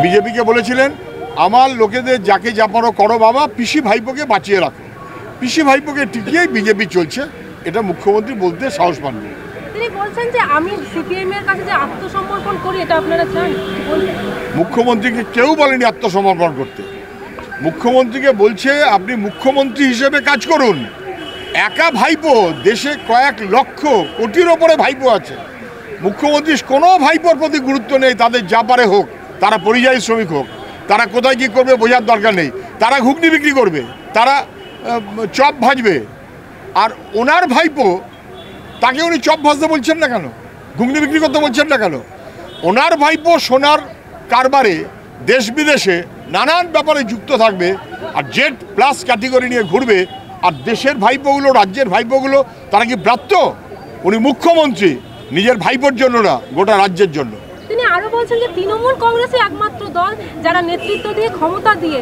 বিজেপিকে বলেছিলেন আমার লোকেদের যাকে যা পারো করো বাবা, পিসি ভাইপোকে বাঁচিয়ে রাখো। পিসি ভাইপোকে টিকিয়েই বিজেপি চলছে, এটা মুখ্যমন্ত্রী বলতে সাহস পাননি। তিনি বলছেন যে আমি সিপিএম এর কাছে যে আত্মসমর্পণ করি, এটা আপনারা চান? মুখ্যমন্ত্রীকে কেউ বলেনি আত্মসমর্পণ করতে। মুখ্যমন্ত্রীকে বলছে আপনি মুখ্যমন্ত্রী হিসেবে কাজ করুন। একা ভাইপো, দেশে কয়েক লক্ষ কোটির ওপরে ভাইপো আছে। মুখ্যমন্ত্রী কোনো ভাইপোর প্রতি গুরুত্ব নেই, তাদের যা পারে হোক, তারা পরিযায়ী শ্রমিক হোক, তারা কোথায় কী করবে বোঝার দরকার নেই, তারা ঘুগনি বিক্রি করবে, তারা চপ ভাজবে। আর ওনার ভাইপো, তাকে উনি চপ ভাজতে বলছেন না কেন, ঘুগনি বিক্রি করতে বলছেন না কেন? ওনার ভাইপো সোনার কারবারে দেশ বিদেশে নানান ব্যাপারে যুক্ত থাকবে, আর জেড প্লাস ক্যাটেগরি নিয়ে ঘুরবে। আর দেশের ভাইপোগুলো, রাজ্যের ভাইপোগুলো তারা কি ব্রাত্য? উনি মুখ্যমন্ত্রী, নিজের ভাইপোর জন্য না, গোটা রাজ্যের জন্য। তিনি আরো বলছেন যে তৃণমূল কংগ্রেসই একমাত্র দল যারা নেতৃত্ব দিয়ে, ক্ষমতা দিয়ে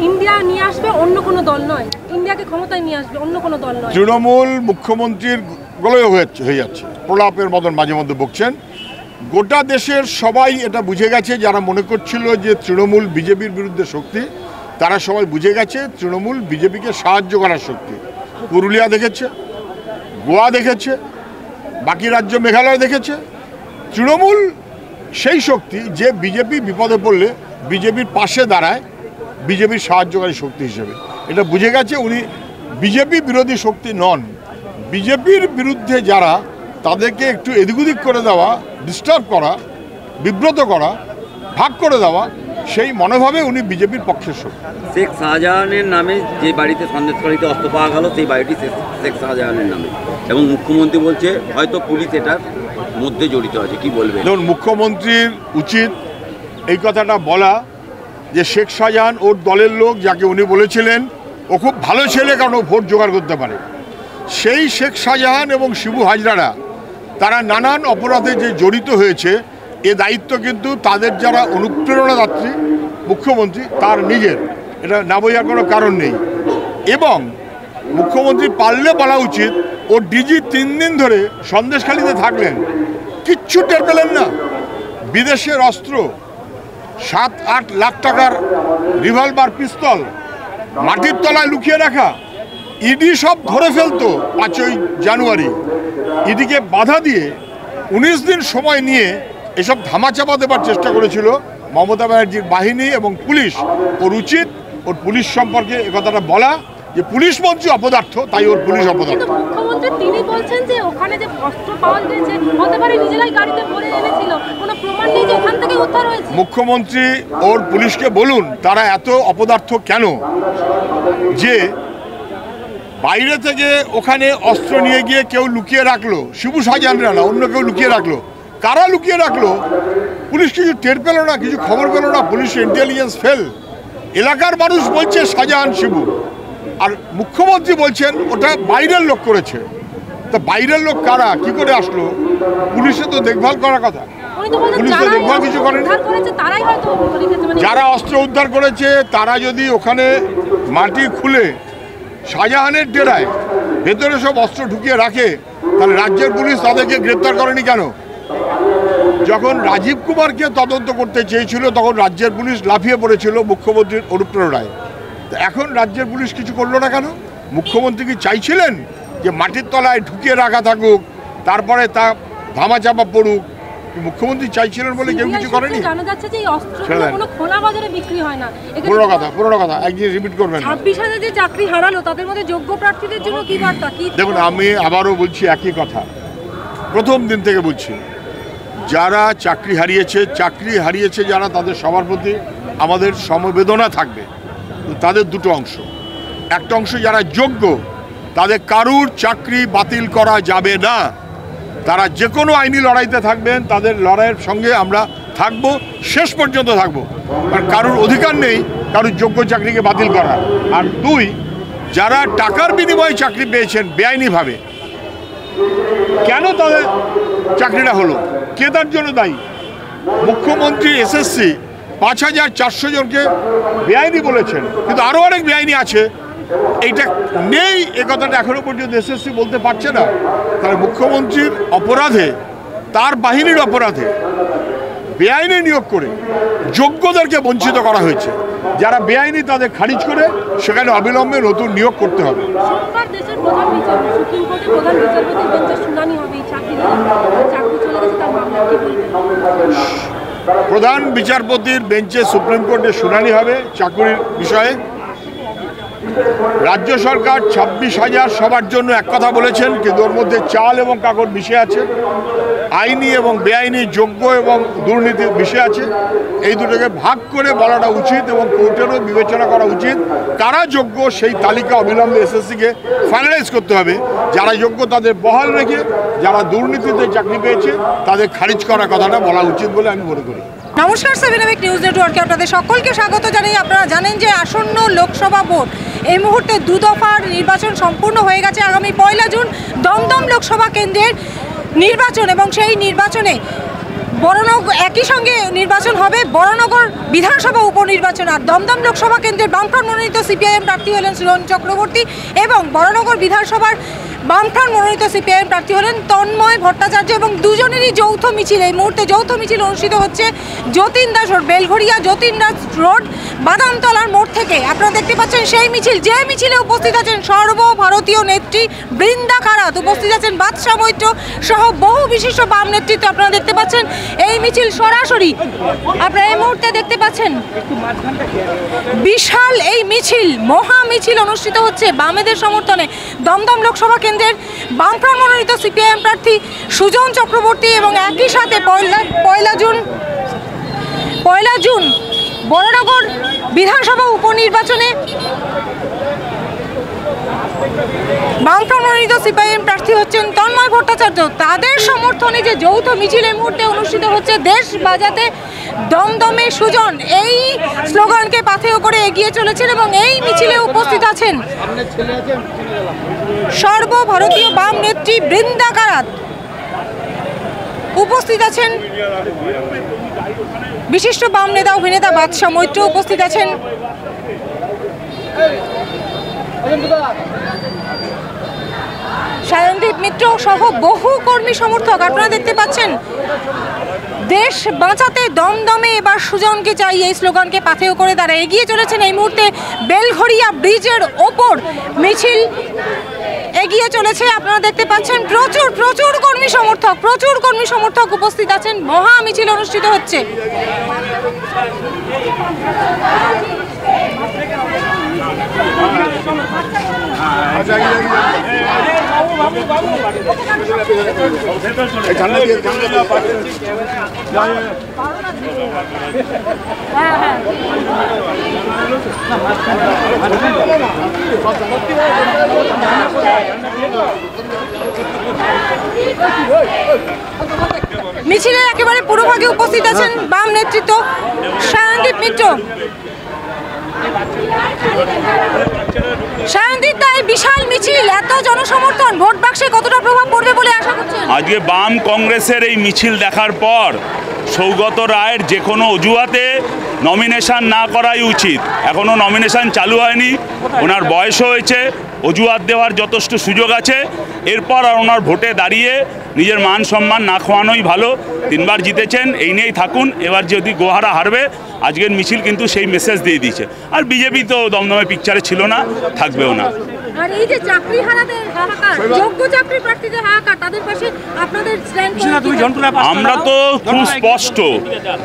ইন্ডিয়া নিয়ে আসবে, অন্য কোনো দল নয়। ইন্ডিয়াকে ক্ষমতায় নিয়ে আসবে, অন্য কোনো দল নয়। তৃণমূল মুখ্যমন্ত্রীর গলায় হয়ে যাচ্ছে, প্রলাপের মতন মাঝে মধ্যে বকছেন। গোটা দেশের সবাই এটা বুঝে গেছে, যারা মনে করছিল যে তৃণমূল বিজেপির বিরুদ্ধে শক্তি, তারা সবাই বুঝে গেছে তৃণমূল বিজেপিকে সাহায্য করার শক্তি। পুরুলিয়া দেখেছে, গোয়া দেখেছে, বাকি রাজ্য মেঘালয় দেখেছে। তৃণমূল সেই শক্তি যে বিজেপি বিপদে পড়লে বিজেপির পাশে দাঁড়ায়, বিজেপির সাহায্যকারী শক্তি হিসেবে। এটা বুঝে গেছে উনি বিজেপি বিরোধী শক্তি নন। বিজেপির বিরুদ্ধে যারা, তাদেরকে একটু এদিক ওদিক করে দেওয়া, ডিস্টার্ব করা, বিব্রত করা, ভাগ করে দেওয়া, সেই মনোভাবে উনি বিজেপির পক্ষের শক্তি। শেখ শাহজাহানের নামে যে বাড়িতে সন্দেশকারীতে অস্ত্র পাওয়া গেল, সেই বাড়িটি শেখ শাহজাহানের নামে, এবং মুখ্যমন্ত্রী বলছে হয়তো পুলিশ এটার মধ্যে জড়িত আছে। কি বলবেন? দেখুন, মুখ্যমন্ত্রীর উচিত এই কথাটা বলা যে শেখ শাহজাহান ওর দলের লোক, যাকে উনি বলেছিলেন ও খুব ভালো ছেলে, কারণ ও ভোট জোগাড় করতে পারে, সেই শেখ শাহজাহান এবং শিবু হাজরারা তারা নানান অপরাধে যে জড়িত হয়েছে, এ দায়িত্ব কিন্তু তাদের যারা অনুপ্রেরণাদাত্রী, মুখ্যমন্ত্রী তার নিজের, এটা না বোঝার কোনো কারণ নেই। এবং মুখ্যমন্ত্রী পারলে বলা উচিত ওর ডিজি 3 দিন ধরে সন্দেশখালিতে থাকলেন, কিচ্ছু টের পেলেন না। বিদেশের অস্ত্র, 7-8 লাখ টাকার রিভলভার, পিস্তল মাটির তলায় লুকিয়ে রাখা, ইডি সব ধরে ফেলতো 5ই জানুয়ারি। ইডিকে বাধা দিয়ে 19 দিন সময় নিয়ে এসব ধামাচাপা দেবার চেষ্টা করেছিল মমতা ব্যানার্জির বাহিনী এবং পুলিশ। ওর উচিত ওর পুলিশ সম্পর্কে একথাটা বলা যে পুলিশ মন্ত্রী অপদার্থ, তাই ওর পুলিশ অপদার্থ। মুখ্যমন্ত্রী তিনি বলছেন যে ওখানে যে অস্ত্র পাওয়া গেছে, হতে পারে নিজেরাই গাড়িতে ভরে এনেছিল, কোনো প্রমাণ নেই যে ওখান থেকে উদ্ধার হয়েছে। মুখ্যমন্ত্রী ওর পুলিশকে বলুন তারা এত অপদার্থ কেন, যে বাইরে থেকে ওখানে অস্ত্র নিয়ে গিয়ে কেউ লুকিয়ে রাখলো, শিবু শাহজাহানরা না, অন্য কেউ লুকিয়ে রাখলো। কারা লুকিয়ে রাখলো? পুলিশ কিছু টের পেল না, কিছু খবর পেল না, পুলিশ ইন্টেলিজেন্স ফেল। এলাকার মানুষ বলছে শাহজাহান শিবু, আর মুখ্যমন্ত্রী বলছেন ওটা বাইরের লোক করেছে। তা বাইরের লোক কারা, কি করে আসলো? পুলিশে তো দেখভাল করার কথা, পুলিশ তো দেখভাল কিছু করেনি। যারা অস্ত্র উদ্ধার করেছে তারা যদি ওখানে মাটি খুলে শাহজাহানের ডেরায় ভেতরে সব অস্ত্র ঢুকিয়ে রাখে, তাহলে রাজ্যের পুলিশ তাদেরকে গ্রেপ্তার করেনি কেন? যখন রাজীব কুমারকে তদন্ত করতে চেয়েছিল তখন রাজ্যের পুলিশ লাফিয়ে পড়েছিল মুখ্যমন্ত্রীর অনুপ্রেরণায়। এখন রাজ্যের পুলিশ কিছু করলো না কেন? মুখ্যমন্ত্রী কি চাইছিলেন যে মাটির তলায় ঢুকিয়ে রাখা থাকুক, তারপরে তা ধামাচাপা পড়ুক? মুখ্যমন্ত্রী চাইছিলেন বলে কেউ কিছু করেনি। জানা যাচ্ছে যে এই অস্ত্রগুলো কোনো খোলা বাজারে বিক্রি হয় না। পুরনো কথা একদিন রিপিট করবেন। 26,000 যে চাকরি হারালো, তাদের মধ্যে যোগ্য প্রার্থীদের জন্য কি বার্তা? দেখুন, আমি আবারও বলছি একই কথা, প্রথম দিন থেকে বলছি, যারা চাকরি হারিয়েছে যারা, তাদের সবার প্রতি আমাদের সমবেদনা থাকবে। তাদের দুটো অংশ, একটা অংশ যারা যোগ্য, তাদের কারুর চাকরি বাতিল করা যাবে না, তারা যে কোনো আইনি লড়াইতে থাকবেন, তাদের লড়াইয়ের সঙ্গে আমরা থাকব, শেষ পর্যন্ত থাকব। কারণ কারুর অধিকার নেই কারুর যোগ্য চাকরিকে বাতিল করার। আর 2, যারা টাকার বিনিময়ে চাকরি পেয়েছেন বেআইনিভাবে, কেন তাদের চাকরিটা হলো, কে তার জন্য দায়ী? মুখ্যমন্ত্রী এসএসসি 5400 জনকে বেআইনি বলেছেন, কিন্তু আরও অনেক বেআইনি আছে, এইটা নেই এ কথাটা এখনো পর্যন্ত এসএসসি বলতে পারছে না। তাহলে মুখ্যমন্ত্রীর অপরাধে, তার বাহিনীর অপরাধে বেআইনি নিয়োগ করে যোগ্যদেরকে বঞ্চিত করা হয়েছে। যারা বেআইনি তাদের খারিজ করে সেখানে অবিলম্বে নতুন নিয়োগ করতে হবে। সোমবার দেশের প্রধান বিচারপতি, সুপ্রিম কোর্টের প্রধান বিচারপতির বেঞ্চে শুনানি হবে এই চাকরি চলে গেছে তার মামলা, কি বলবেন? প্রধান বিচারপতির বেঞ্চে সুপ্রিম কোর্টে শুনানি হবে চাকরির বিষয়ে। রাজ্য সরকার 26,000 সবার জন্য এক কথা বলেছেন, কিন্তু ওর মধ্যে চাল এবং কাগজ মিশে আছে, আইনি এবং বেআইনি, যোগ্য এবং দুর্নীতির মিশে আছে। এই দুটোকে ভাগ করে বলাটা উচিত এবং কোর্টেরও বিবেচনা করা উচিত। কারা যোগ্য সেই তালিকা অবিলম্বে এসএসসিকে ফাইনালাইজ করতে হবে। যারা যোগ্য তাদের বহাল রেখে যারা দুর্নীতিতে চাকরি পেয়েছে তাদের খারিজ করার কথাটা বলা উচিত বলে আমি মনে করি। নমস্কার, 7 নিউজ নেটওয়ার্কে আপনাদের সকলকে স্বাগত জানাই। আপনারা জানেন যে আসন্ন লোকসভা ভোট, এই মুহূর্তে 2 দফার নির্বাচন সম্পূর্ণ হয়ে গেছে। আগামী 1 জুন দমদম লোকসভা কেন্দ্রের নির্বাচন, এবং সেই নির্বাচনে বরানগর একই সঙ্গে নির্বাচন হবে বরানগর বিধানসভা উপনির্বাচন। আর দমদম লোকসভা কেন্দ্রের বামফ্রন্ট মনোনীত সিপিআইএম প্রার্থী হলেন সুজন চক্রবর্তী, এবং বরানগর বিধানসভার বামফ্রন্ট মনোনীত সিপিআইএম প্রার্থী হলেন তন্ময় ভট্টাচার্য, এবং দুজনেরই যৌথ মিছিল, এই মুহূর্তে যৌথ মিছিল অনুষ্ঠিত হচ্ছে যতীন দাস রোড, বেলঘড়িয়া যতীন দাস রোড বাদামতলার মোড় থেকে। আপনারা দেখতে পাচ্ছেন সেই মিছিল, যে মিছিলে উপস্থিত আছেন সর্বভারতীয় নেত্রী বৃন্দা কারাত, উপস্থিত আছেন বাদশা মৈত্র সহ বহু বিশিষ্ট বাম নেতৃত্ব। আপনারা দেখতে পাচ্ছেন এই মিছিল সরাসরি, আপনারা এই মুহূর্তে দেখতে পাচ্ছেন বিশাল এই মিছিল, মহা মিছিল অনুষ্ঠিত হচ্ছে বামেদের সমর্থনে দমদম লোকসভা কেন্দ্রের বামফ্রন্ট মনোনীত সিপিআইএম প্রার্থী সুজন চক্রবর্তী, এবং একই সাথে পয়লা জুন বরানগর বিধানসভা উপনির্বাচনে বামফ্রন্ট মনোনীত সিপিআইএম প্রার্থী হচ্ছেন তন্ময় ভট্টাচার্য। তাদের সমর্থনে যে যৌথ মিছিল এই মুহূর্তে অনুষ্ঠিত হচ্ছে, দেশ বাজাতে দমদমে সুজন, এই স্লোগানকে পাথেয় করে এগিয়ে চলেছেন, এবং এই মিছিলে উপস্থিত আছেন সর্বভারতীয় বাম নেত্রী বৃন্দা কারাত, উপস্থিত আছেন বিশিষ্ট বাম নেতা অভিনেতা বাদশা মৈত্র, উপস্থিত আছেন সায়নদীপ মিত্র সহ বহু কর্মী সমর্থক। আপনারা দেখতে পাচ্ছেন দেশ বাঁচাতে দমদমে এবার সুজনকে চাই, এই স্লোগানকে পাথেয় করে তারা এগিয়ে চলেছেন। এই মুহূর্তে বেলঘড়িয়া ব্রিজের ওপর মিছিল এগিয়ে চলেছে। আপনারা দেখতে পাচ্ছেন প্রচুর কর্মী সমর্থক উপস্থিত আছেন, মহা মিছিল অনুষ্ঠিত হচ্ছে। মিছিলের একেবারে পুরোভাগে উপস্থিত আছেন বাম নেতৃত্ব সায়নদীপ মিত্র। সায়নদীপ দা, এই বিশাল মিছিল, এত জনসমর্থন, ভোট বাক্সে কতটা প্রভাব পড়বে বলে আশা করছেন? আজকে বাম কংগ্রেসের এই মিছিল দেখার পর সৌগত রায়ের যে কোনো অজুহাতে নমিনেশন না করাই উচিত। এখনও নমিনেশন চালু হয়নি, ওনার বয়স হয়েছে, অজুহাত দেওয়ার যথেষ্ট সুযোগ আছে। এরপর আর ওনার ভোটে দাঁড়িয়ে নিজের মান সম্মান না খোয়ানোই ভালো। 3 বার জিতেছেন, এই নিয়েই থাকুন। এবার যদি গোহারা হারবে, আজকের মিছিল কিন্তু সেই মেসেজ দিয়ে দিয়েছে। আর বিজেপি তো দমদমে পিকচারে ছিল না, থাকবেও না। আর এই যে চাকরি হারাদের হাহাকার, যোগ্য চাকরি প্রার্থীদের হাহাকার, তাদের পাশে আপনাদের স্ট্যান্ড? আমরা তো খুব স্পষ্ট,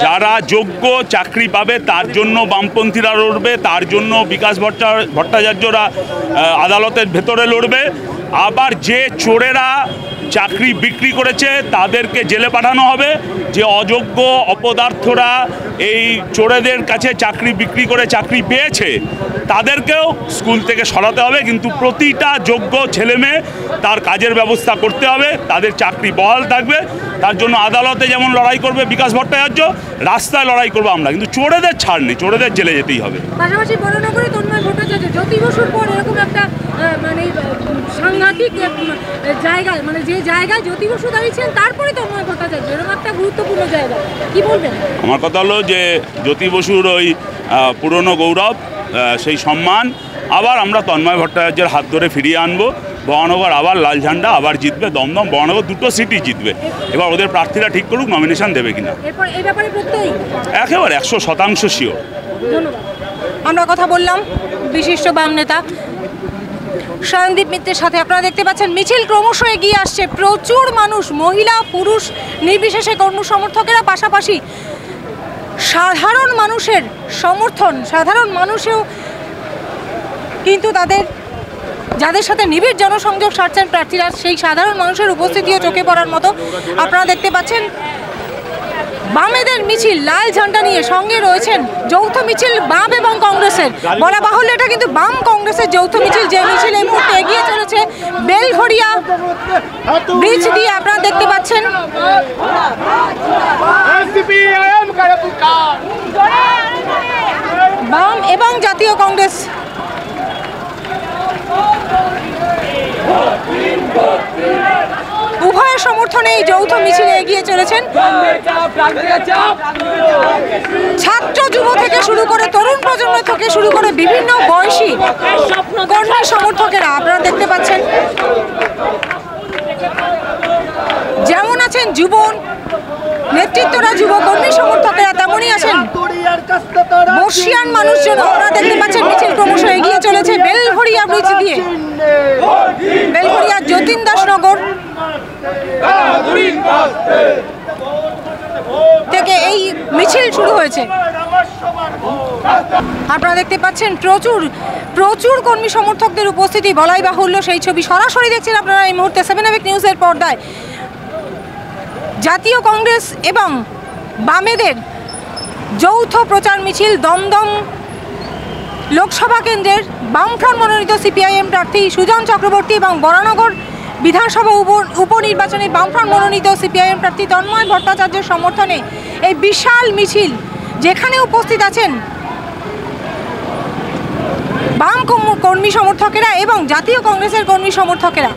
যারা যোগ্য চাকরি পাবে তার জন্য বামপন্থীরা লড়বে, তার জন্য বিকাশ ভট্টাচার্যরা আদালতের ভেতরে লড়বে। আবার যে চোরেরা চাকরি বিক্রি করেছে তাদেরকে জেলে পাঠানো হবে। যে অযোগ্য অপদার্থরা এই চোরেদের কাছে চাকরি বিক্রি করে চাকরি পেয়েছে তাদেরকেও স্কুল থেকে সরাতে হবে। কিন্তু প্রতিটা যোগ্য ছেলেমেয়ে তার কাজের ব্যবস্থা করতে হবে, তাদের চাকরি বহাল থাকবে। তার জন্য আদালতে যেমন লড়াই করবে বিকাশ ভট্টাচার্য, রাস্তায় লড়াই করবো আমরা, কিন্তু চোরেদের ছাড় নেই, চোরেদের জেলে যেতেই হবে। পাশাপাশি বরানগরে তন্ময় ভট্টাচার্য, জ্যোতি বসুর পর এরকম একটা মানে সাংঘাতিক জায়গায়, মানে যে জায়গায় জ্যোতি বসু দাঁড়িয়েছেন তারপরে তন্ময় ভট্টাচার্য, এরকম একটা গুরুত্বপূর্ণ জায়গা, কি বলবেন? আমার কথা হলো যে জ্যোতি বসুর ওই পুরনো গৌরব, সেই সম্মান আবার আমরা তন্ময় ভট্টাচার্যের হাত ধরে ফিরিয়ে আনবো। বরানগর আবার লাল ঝান্ডা আবার জিতবে, দমদম বরানগর দুটো সিটই জিতবে। এবার ওদের প্রার্থীরা ঠিক করুক নমিনেশন দেবে কিনা। এরপর এই ব্যাপারে প্রত্যেক একেবারে 100% শিওর। ধন্যবাদ। আমরা কথা বললাম বিশিষ্ট বাম নেতা সায়নদীপ মিত্রের সাথে। আপনারা দেখতে পাচ্ছেন মিছিল ক্রমশ এগিয়ে আসছে, প্রচুর মানুষ, মহিলা পুরুষ নির্বিশেষে কর্মসমর্থকেরা, পাশাপাশি সাধারণ মানুষের সমর্থন, সাধারণ মানুষেও কিন্তু যাদের সাথে নিবিড় জনসংযোগ সারছেন প্রার্থীরা, সেই সাধারণ মানুষের উপস্থিতিও চোখে পড়ার মতো। আপনারা দেখতে পাচ্ছেন বামেদের মিছিল লাল ঝান্ডা নিয়ে, সঙ্গে রয়েছেন যৌথ মিছিল বাম এবং কংগ্রেসের। বলা বাহুল্য এটা কিন্তু বাম কংগ্রেসের যৌথ মিছিল, যে মিছিল এই মুহূর্তে এগিয়ে চলেছে বেলঘড়িয়া ব্রিজ দিয়ে। আপনারা দেখতে পাচ্ছেন বাম এবং জাতীয় কংগ্রেস উভয়ের সমর্থনে এই যৌথ মিছিলে এগিয়ে চলেছেন ছাত্র যুব থেকে শুরু করে তরুণ প্রজন্ম থেকে শুরু করে বিভিন্ন বয়সী কর্মী সমর্থকেরা। আপনারা দেখতে পাচ্ছেন যেমন আছেন যুব নেতৃত্বরা, যুব কর্মী সমর্থকেরা, তেমনই আছেন বর্ষিয়ান মানুষজন। আপনারা দেখতে পাচ্ছেন মিছিল ক্রমশ এগিয়ে চলেছে বেলঘড়িয়া ব্রিজ দিয়ে, বেলঘড়িয়া যতীন দাসনগর থেকে এই মিছিল শুরু হয়েছে। আপনারা দেখতে পাচ্ছেন প্রচুর কর্মী সমর্থকদের উপস্থিতি, বলাই বাহুল্য সেই ছবি সরাসরি দেখছেন আপনারা এই মুহূর্তে 7 AVEC নিউজের পর্দায়। জাতীয় কংগ্রেস এবং বামেদের যৌথ প্রচার মিছিল দমদম লোকসভা কেন্দ্রের বামফ্রন্ট মনোনীত সিপিআইএম প্রার্থী সুজন চক্রবর্তী এবং বরানগর বিধানসভা উপনির্বাচনে বামফ্রন্ট মনোনীত সিপিআইএম প্রার্থী তন্ময় ভট্টাচার্যের সমর্থনে এই বিশাল মিছিল, যেখানে উপস্থিত আছেন বাম কর্মী সমর্থকেরা এবং জাতীয় কংগ্রেসের কর্মী সমর্থকেরা।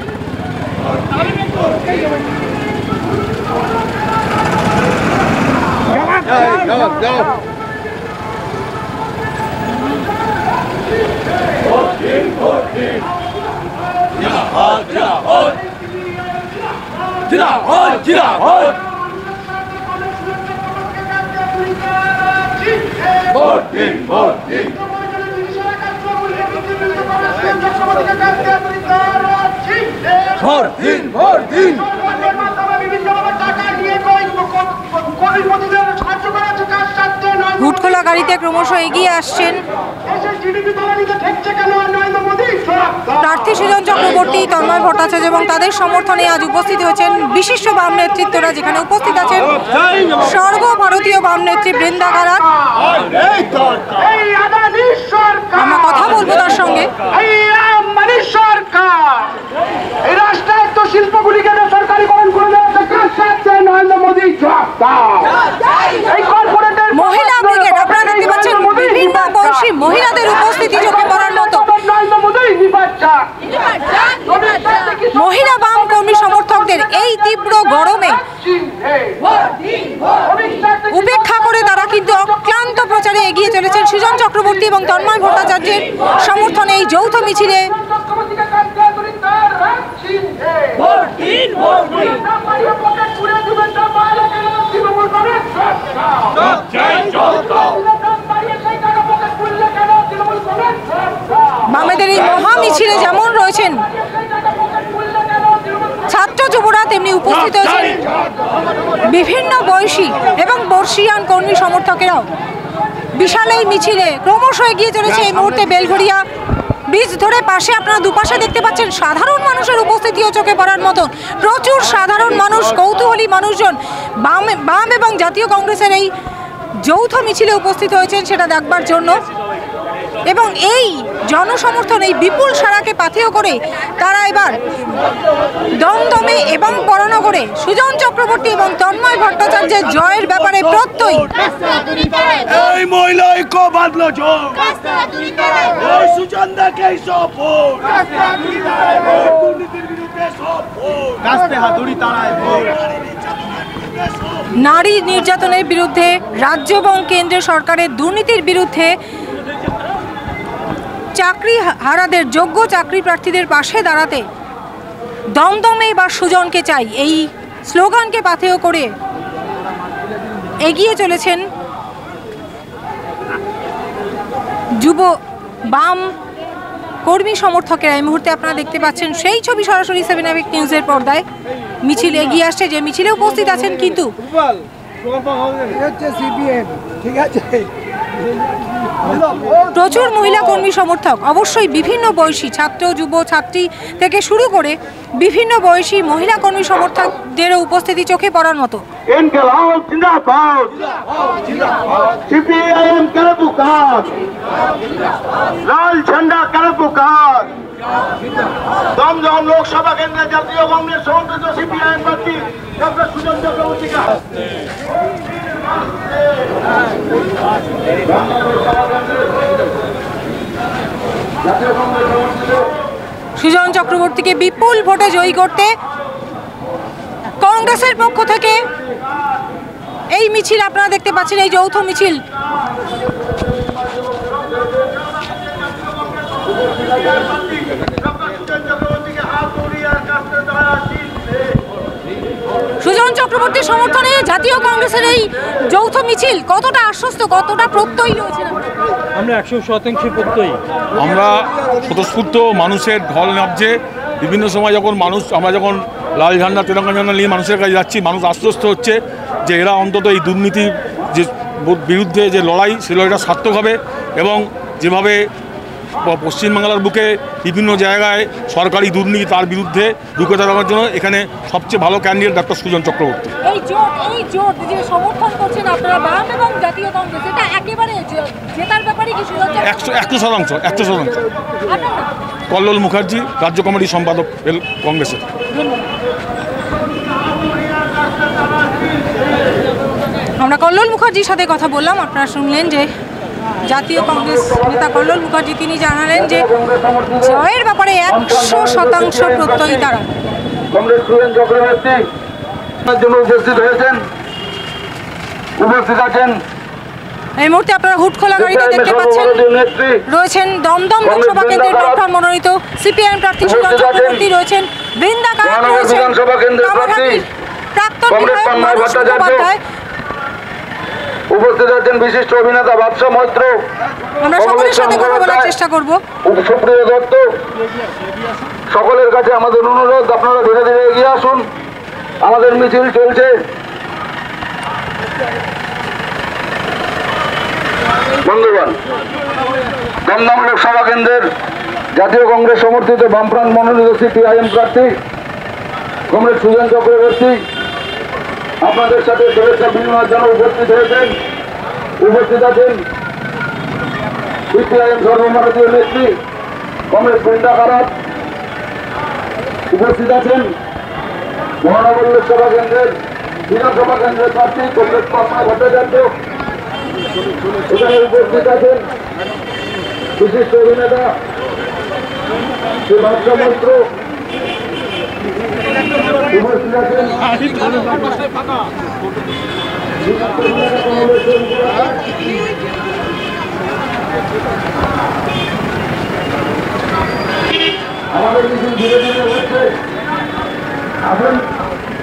হুটখোলা গাড়িতে ক্রমশ এগিয়ে আসছেন প্রার্থী সুজন চক্রবর্তী, তন্ময় ভট্টাচার্য এবং তাদের সমর্থনে আজ উপস্থিত হয়েছেন বিশিষ্ট বাম নেতৃত্বরা, যেখানে উপস্থিত আছেন সর্বভারতীয় বাম নেত্রী বৃন্দা কারাত। আমরা কথা বলবো তার সঙ্গে। শিল্পগুলিকে সরকারিকরণ করে নরেন্দ্র মোদী মহিলা ব্রিগেড, আপনারা দেখতে পাচ্ছেন বিভিন্ন বয়সী মহিলাদের উপস্থিতি চোখে পড়ার মতো। মহিলা বাম কর্মী সমর্থকদের এই তীব্র গরমে উপেক্ষা করে তারা কিন্তু অক্লান্ত প্রচারে এগিয়ে চলেছেন সুজন চক্রবর্তী এবং তন্ময় ভট্টাচার্যের সমর্থনে এই যৌথ মিছিলে। বামেদের এই মহা মিছিলে যেমন রয়েছেন ছাত্র যুবরা, তেমনি উপস্থিত হয়েছেন বিভিন্ন বয়সী এবং বর্ষিয়ান কর্মী সমর্থকেরাও। বিশাল এই মিছিলে ক্রমশ এগিয়ে চলেছে এই মুহূর্তে বেলঘড়িয়া ব্রিজ ধরে। পাশে আপনারা দুপাশে দেখতে পাচ্ছেন সাধারণ মানুষের উপস্থিতিও চোখে পড়ার মতন। প্রচুর সাধারণ মানুষ, কৌতূহলী মানুষজন বাম এবং জাতীয় কংগ্রেসের এই যৌথ মিছিলে উপস্থিত হয়েছেন সেটা দেখবার জন্য। এবং এই জনসমর্থন, এই বিপুল সারাকে পাথেয় করে তারা এবার দমদমে এবং বরানগরে সুজন চক্রবর্তী এবং তন্ময় ভট্টাচার্যের জয়ের ব্যাপারে প্রত্যয়ী। এই মহিলা ঐক্য বাঁধলো জোর, ওই সুচন্দাকে সব ভোট, দুর্নীতির বিরুদ্ধে সব ভোট, কাস্তে হাতুড়ি তাড়ায় ভোট। নারী নির্যাতনের বিরুদ্ধে, রাজ্য এবং কেন্দ্র সরকারের দুর্নীতির বিরুদ্ধে, চাকরি হারাদের, যোগ্য চাকরি প্রার্থীদের পাশে দাঁড়াতে দমদমে বা সুজনকে চাই, এই স্লোগানকে পাথেয় করে এগিয়ে চলেছেন যুব বাম কর্মী সমর্থকেরা। এই মুহূর্তে আপনারা দেখতে পাচ্ছেন সেই ছবি সরাসরি 7 আবিক নিউজের পর্দায়। মিছিল এগিয়ে আসছে, যে মিছিলে উপস্থিত আছেন কিন্তু প্রচুর মহিলা কর্মী সমর্থক, অবশ্যই বিভিন্ন বয়সী ছাত্র, যুব, ছাত্রী থেকে শুরু করে বিভিন্ন বয়সী মহিলা কর্মী সমর্থকদেরও উপস্থিতি চোখে পড়ার মতো। লাল ঝান্ডা কারা পুকার, দমদম লোকসভা কেন্দ্রে জাতীয় কংগ্রেস সমর্থিত সিপিআইএম প্রার্থী ডক্টর সুজন চক্রবর্তীকে সুজন চক্রবর্তীকে বিপুল ভোটে জয়ী করতে কংগ্রেসের পক্ষ থেকে এই মিছিল আপনারা দেখতে পাচ্ছেন, এই যৌথ মিছিল। সুজন চক্রবর্তীর সমর্থনে জাতীয় কংগ্রেসের এই যৌথ মিছিল কতটা আশ্বস্ত, কতটা প্রত্যয়ী রয়েছে? আমরা 100% প্রত্যয়ী। আমরা স্বতঃস্ফূর্ত, মানুষের ঢল নামছে। বিভিন্ন সময় যখন আমরা যখন লাল ঝান্ডা, তিরঙ্গা ঝান্ডা নিয়ে মানুষের কাছে যাচ্ছি, মানুষ আশ্বস্ত হচ্ছে যে এরা অন্তত এই দুর্নীতির যে বিরুদ্ধে যে লড়াই, সে লড়াইটা সার্থক হবে এবং যেভাবে পশ্চিমবাংলার বুকে বিভিন্ন জায়গায় সরকারি দুর্নীতি, তার বিরুদ্ধে রুখে দাঁড়ানোর জন্য এখানে সবচেয়ে ভালো ক্যান্ডিডেট ডক্টর সুজন চক্রবর্তী। এই জোট যে সমর্থন করছেন আপনারা বাম এবং জাতীয় কংগ্রেস, এটা একেবারে জেতার ব্যাপারে কি সুজন 100%। কল্লোল মুখার্জি, রাজ্য কমিটির সম্পাদক কংগ্রেসের। আমরা কল্লোল মুখার্জির সাথে কথা বললাম। আপনারা শুনলেন যে জাতীয় কংগ্রেস নেতা কল্লোল মুখার্জি, তিনি জানালেন যে জয়ের ব্যাপারে 100% প্রত্যয়ী তারা। কংগ্রেস সুজন চক্রবর্তী জন্য উপস্থিত আছেন। এই মুহূর্তে আপনারা হুটখোলা গাড়িতে দেখতে পাচ্ছেন রয়েছেন দমদম লোকসভা কেন্দ্রের প্রার্থী মনোনীত সিপিআইএম প্রার্থী সুজন চক্রবর্তী, রয়েছেন বৃন্দা কারাত, রয়েছেন প্রাক্তন বিধায়ক মানস মুখোপাধ্যায়, উপস্থিত আছেন বিশিষ্ট অভিনেতা বাদশা মৈত্র। আমরা সকলের সাথে কথা বলার চেষ্টা করব। সুপ্রিয় দত্ত, সকলের কাছে আমাদের অনুরোধ, আপনারা ধীরে ধীরে এগিয়ে আসুন, আমাদের মিছিল চলছে। বন্ধুগণ, দমদম লোকসভা কেন্দ্রের জাতীয় কংগ্রেস সমর্থিত বামফ্রন্ট মনোনীত সিপিআইএম প্রার্থী কমরেড সুজন চক্রবর্তী আপনাদের সাথে শুভেচ্ছা বিনিময়ের জন্য উপস্থিত আছেন সিপিআইএম সর্বভারতীয় নেত্রী কমরেড বৃন্দা কারাত, উপস্থিত আছেন মহানগর লোকসভা কেন্দ্রের বিধানসভা কেন্দ্রের প্রার্থী কমরেড তন্ময় ভট্টাচার্য, এখানে উপস্থিত আছেন বিশিষ্ট অভিনেতা শ্রী বাদশা মৈত্র, উপস্থিত আছেন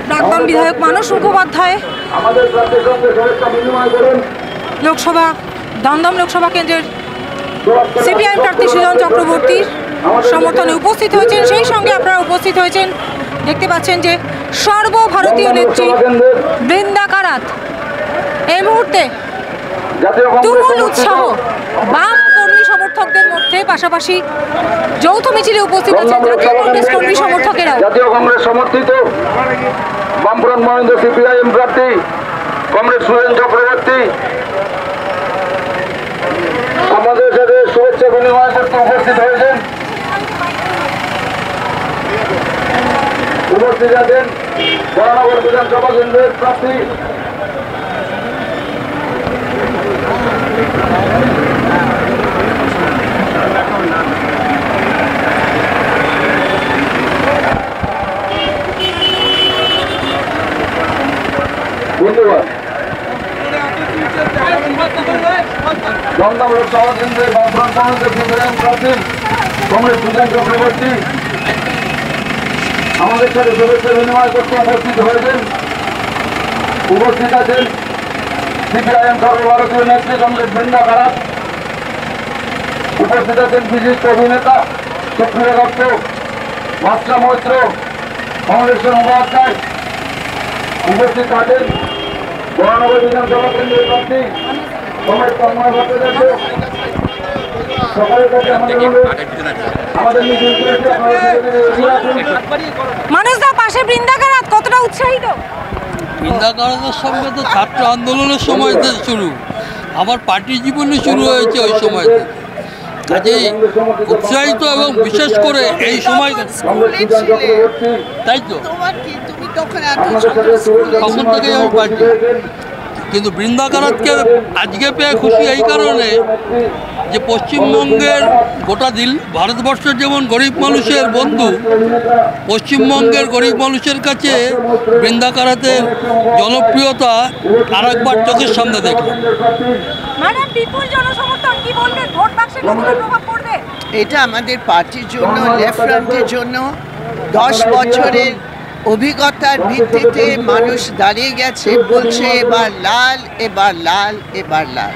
প্রাক্তন বিধায়ক মানস মুখোপাধ্যায়, আমাদের প্রার্থীর সঙ্গে শুভেচ্ছা বিনিময় করেন দমদম লোকসভা কেন্দ্রের সিপিআইএম প্রার্থী সুজন চক্রবর্তীর সমর্থনে উপস্থিত হয়েছেন। সেই সঙ্গে আপনারা উপস্থিত হয়েছেন, দেখতে পাচ্ছেন যে সর্বভারতীয় নেত্রী বৃন্দা কারাত। এই মুহূর্তে তুমুল উৎসাহ বাম কর্মী সমর্থকদের মধ্যে, পাশাপাশি যৌথ মিছিলে উপস্থিত আছেন জাতীয় কংগ্রেস কর্মী সমর্থকেরা। জাতীয় কংগ্রেস সমর্থিত বামফ্রন্ট মনোনীত সিপিআইএম প্রার্থী কমরেড সুজন চক্রবর্তী আমাদের সাথে শুভেচ্ছা শুভেচ্ছা বিনিময় করতে উপস্থিত হয়েছেন। উপস্থিত আছেন বরানগর বিধানসভা কেন্দ্রের প্রার্থী ধন্যবাদ। দমদম লোকসভা কেন্দ্রের বামফ্রন্ট কংগ্রেসের সিপিআইএম প্রার্থী কংগ্রেস সুজন চক্রবর্তী আমাদের সাথে শুভেচ্ছা বিনিময় করতে উপস্থিত হয়েছেন। উপস্থিত আছেন সিপিআইএম সর্বভারতীয় নেত্রী কংগ্রেস বৃন্দা কারাত। উপস্থিত আছেন বিশিষ্ট অভিনেতা সুপ্রিয় দত্ত, ভাস্কর মৈত্র, কংগ্রেসের মুখোপাধ্যায়। উপস্থিত আছেন বরানগর বিধানসভা কেন্দ্রের প্রার্থী কংগ্রেস তন্ময় ভট্টাচার্য। সকলের কাছে আমাদের মানুষদা পাশে বৃন্দা কারাত কতটা উৎসাহিত? বৃন্দা কারাতের সঙ্গে তো ছাত্র আন্দোলনের সময় থেকে শুরু, আমার পার্টি জীবনে শুরু হয়েছে ওই সময় থেকে। কাজেই উৎসাহিত এবং বিশেষ করে এই সময়, তাই তো তখন থেকেই আমি পার্টি। কিন্তু বৃন্দা কারাতকে আজকে পেয়ে খুশি এই কারণে যে পশ্চিমবঙ্গের গোটা ভারতবর্ষের যেমন গরিব মানুষের বন্ধু, পশ্চিমবঙ্গের গরিব মানুষের কাছে বৃন্দা কারাতের জনপ্রিয়তা আর একবার চোখের সামনে দেখলাম। এটা আমাদের পার্টির জন্য, লেফট ফ্রন্টের জন্য 10 বছরের অভিজ্ঞতার ভিত্তিতে মানুষ দাঁড়িয়ে গেছে, বলছে এবার লাল, এবার লাল, এবার লাল।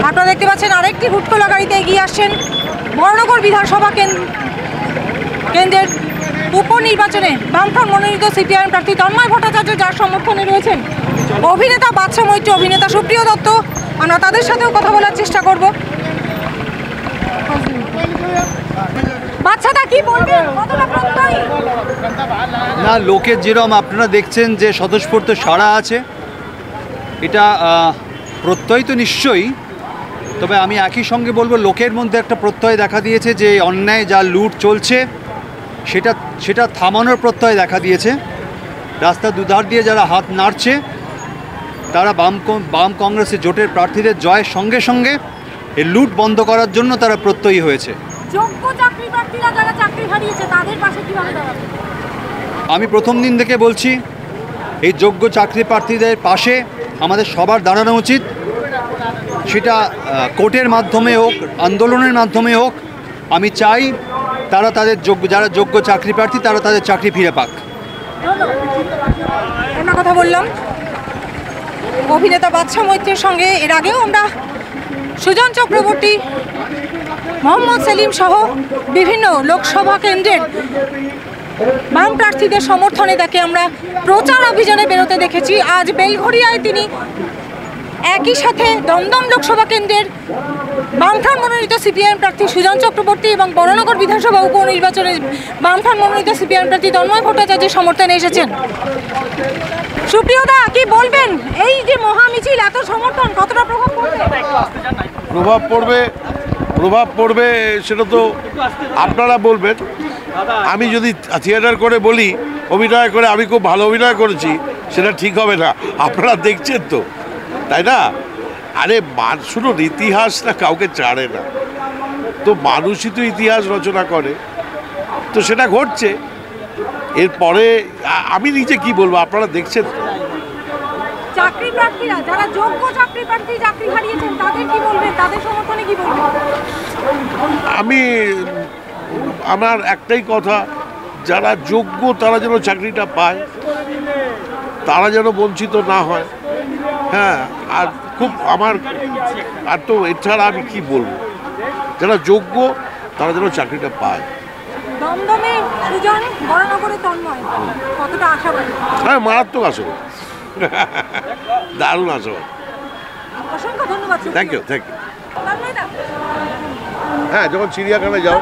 আপনারা দেখতে পাচ্ছেন আরেকটি হুটখোলা গাড়িতে এগিয়ে আসছেন বরানগর বিধানসভা কেন্দ্রের উপনির্বাচনে বামফ্রন্ট মনোনীত সিপিআইএম প্রার্থী তন্ময় ভট্টাচার্য, যার সমর্থনে রয়েছেন অভিনেতা বাদশা মৈত্র, অভিনেতা সুপ্রিয় দত্ত। আমরা তাদের সাথেও কথা বলার চেষ্টা করব। বাচ্চাটা কি বলবেন, কতটা প্রত্যয়ী? না, লোকের যেরকম আপনারা দেখছেন যে স্বতঃস্ফূর্ত সাড়া আছে, এটা প্রত্যয় তো নিশ্চয়ই, তবে আমি একই সঙ্গে বলবো লোকের মধ্যে একটা প্রত্যয় দেখা দিয়েছে যে অন্যায় যা লুট চলছে সেটা থামানোর প্রত্যয় দেখা দিয়েছে। রাস্তা দুধার দিয়ে যারা হাত নাড়ছে তারা বাম কংগ্রেসের জোটের প্রার্থীদের জয়ের সঙ্গে সঙ্গে এই লুট বন্ধ করার জন্য তারা প্রত্যয়ী হয়েছে। আমি প্রথম দিন থেকে বলছি এই যোগ্য চাকরি প্রার্থীদের পাশে আমাদের সবার দাঁড়ানো উচিত। সেটা কোর্টের মাধ্যমে হোক, আন্দোলনের মাধ্যমে হোক। আমি চাই তারা তাদের যারা যোগ্য চাকরি প্রার্থী তারা তাদের চাকরি ফিরে পাক। আমরা কথা বললাম অভিনেতা বাদশা মৈত্রের সঙ্গে। এর আগেও আমরা সুজন চক্রবর্তী, মোহাম্মদ সেলিম সহ বিভিন্ন লোকসভা কেন্দ্রের বাম প্রার্থীদের সমর্থনে তাকে আমরা প্রচার অভিযানে বেরোতে দেখেছি। আজ বেলঘরিয়ায় তিনি একই সাথে দমদম লোকসভা কেন্দ্রের বামফ্রন্ট মনোনীত সিপিআইএম প্রার্থী সুজন চক্রবর্তী এবং বরানগর বিধানসভা উপনির্বাচনে বামফ্রন্ট মনোনীত সিপিআইএম প্রার্থী তন্ময় ভট্টাচার্যের সমর্থনে এসেছেন। সুপ্রিয়দা, কি বলবেন, এই যে মহামিছিল, এত সমর্থন কতটা প্রভাব পড়বে? প্রভাব পড়বে সেটা তো আপনারা বলবেন। আমি যদি থিয়েটার করে বলি, অভিনয় করে আমি খুব ভালো অভিনয় করেছি, সেটা ঠিক হবে না। আপনারা দেখছেন তো, তাই না? আরে শুনুন, ইতিহাস না কাউকে ছাড়ে না, তো মানুষই তো ইতিহাস রচনা করে, তো সেটা ঘটছে। এরপরে আমি নিজে কি বলবো, আপনারা দেখছেন তো। চাকরি প্রার্থীরা যারা যোগ্য চাকরি প্রার্থী চাকরি হারিয়েছেন তাদের কি বলবেন, তাদের সমর্থনে কি বলবেন? আমার একটাই কথা, যারা যোগ্য তারা যেন চাকরিটা পায়, তারা যেন বঞ্চিত না হয়। হ্যাঁ, আর খুব আমার আর তো এছাড়া আমি কি বলবো, যারা যোগ্য তারা যেন চাকরিটা পায়। দমদমে সুজন, বরানগরে তন্ময়, কতটা আশাবাদী? হ্যাঁ, মারাত্মক আশাবাদী, দারুণ আশাবাদী। অসংখ্য ধন্যবাদ। Thank you. হ্যাঁ, যখন চিড়িয়াখানায় যাও।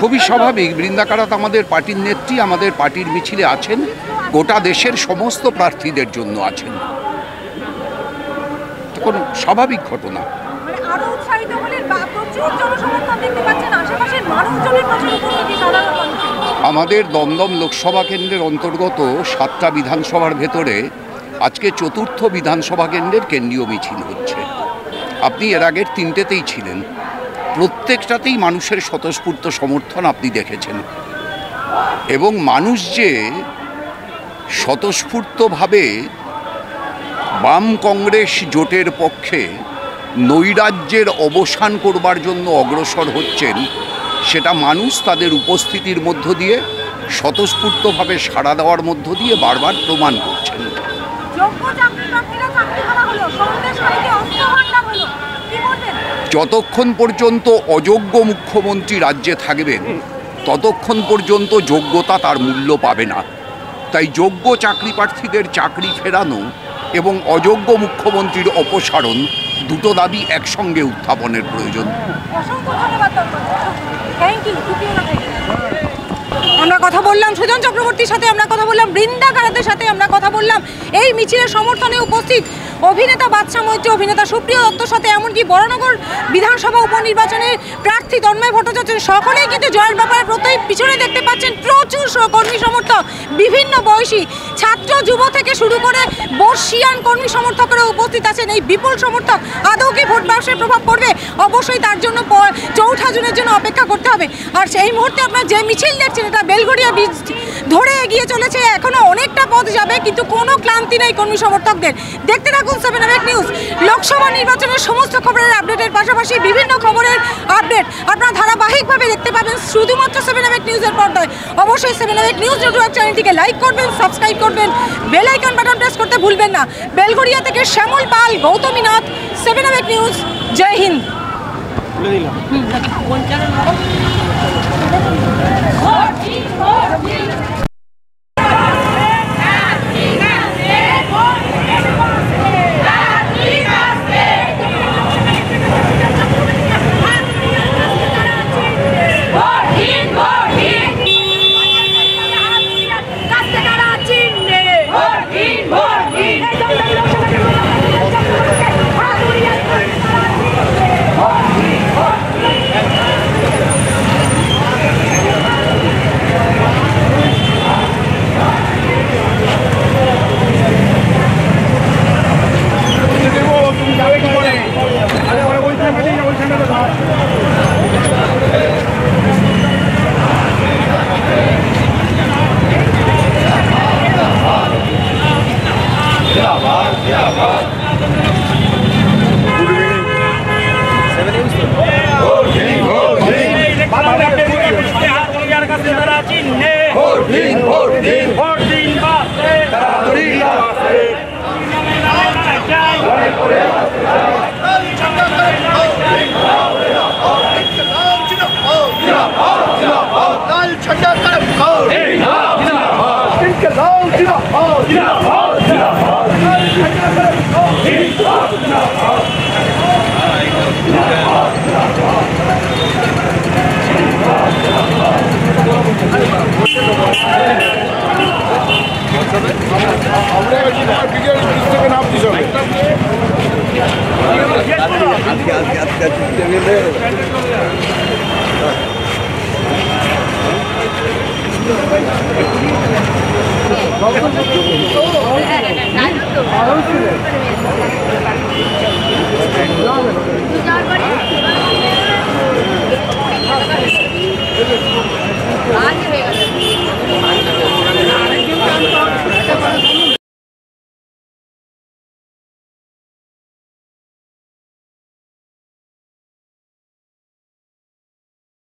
খুবই স্বাভাবিক, বৃন্দা কারাত আমাদের পার্টির নেত্রী, আমাদের পার্টির মিছিলে আছেন গোটা দেশের সমস্ত প্রার্থীদের জন্য আছেন। কোনো স্বাভাবিক ঘটনা। আমাদের দমদম লোকসভা কেন্দ্রের অন্তর্গত 7টা বিধানসভার ভেতরে আজকে 4র্থ বিধানসভা কেন্দ্রের কেন্দ্রীয় মিছিল হচ্ছে। আপনি এর আগের 3টেতেই ছিলেন, প্রত্যেকটাতেই মানুষের স্বতঃস্ফূর্ত সমর্থন আপনি দেখেছেন এবং মানুষ যে স্বতঃস্ফূর্তভাবে বাম কংগ্রেস জোটের পক্ষে নৈরাজ্যের অবসান করবার জন্য অগ্রসর হচ্ছেন সেটা মানুষ তাদের উপস্থিতির মধ্য দিয়ে স্বতঃস্ফূর্তভাবে সাড়া দেওয়ার মধ্য দিয়ে বারবার প্রমাণ করছেন। যতক্ষণ পর্যন্ত অযোগ্য মুখ্যমন্ত্রী রাজ্যে থাকবেন ততক্ষণ পর্যন্ত যোগ্যতা তার মূল্য পাবে না। তাই যোগ্য চাকরি প্রার্থীদের চাকরি ফেরানো এবং অযোগ্য মুখ্যমন্ত্রীর অপসারণ দুটো দাবি একসঙ্গে উত্থাপনের প্রয়োজন। আমরা কথা বললাম সুজন চক্রবর্তীর সাথে, আমরা কথা বললাম বৃন্দা কারাতের সাথে, আমরা কথা বললাম এই মিছিলের সমর্থনে উপস্থিত অভিনেতা বাদশা মৈত্র, অভিনেতা সুপ্রিয় দত্তর সাথে, এমনকি বরানগর বিধানসভা উপনির্বাচনের প্রার্থী তন্ময় ভট্টাচার্য, সকলেই কিন্তু জয়ের ব্যাপারে প্রত্যেক পিছনে দেখতে পাচ্ছেন প্রচুর কর্মী সমর্থক, বিভিন্ন বয়সী ছাত্র যুব থেকে শুরু করে বর্ষিয়ান কর্মী সমর্থকরা উপস্থিত আছেন। এই বিপুল সমর্থক আদৌ কি ভোট ব্যবসায় প্রভাব পড়বে? অবশ্যই তার জন্য 4ঠা জুনের জন্য অপেক্ষা করতে হবে। আর সেই মুহূর্তে আপনার যে মিছিল দেখছেন এটা বেলঘড়িয়া ব্রিজ ধরে এগিয়ে চলেছে, এখনো অনেকটা পথ যাবে কিন্তু কোনো ক্লান্তি নেই কর্মী সমর্থকদের। দেখতে থাকুন 7 AVEC নিউজ। লোকসভা নির্বাচনের সমস্ত খবরের আপডেটের পাশাপাশি বিভিন্ন খবরের আপডেট আপনারা ধারাবাহিকভাবে দেখতে পাবেন শুধুমাত্র 7 AVEC নিউজের পর্দায়। অবশ্যই 7 AVEC নিউজ নেটওয়ার্ক চ্যানেলটিকে লাইক করবেন, সাবস্ক্রাইব করবেন, বেল আইকন বাটন প্রেস করতে ভুলবেন না। বেলঘড়িয়া থেকে শ্যামল পাল, গৌতমী নাথ, 7 AVEC নিউজ। জয় হিন্দ। Oh,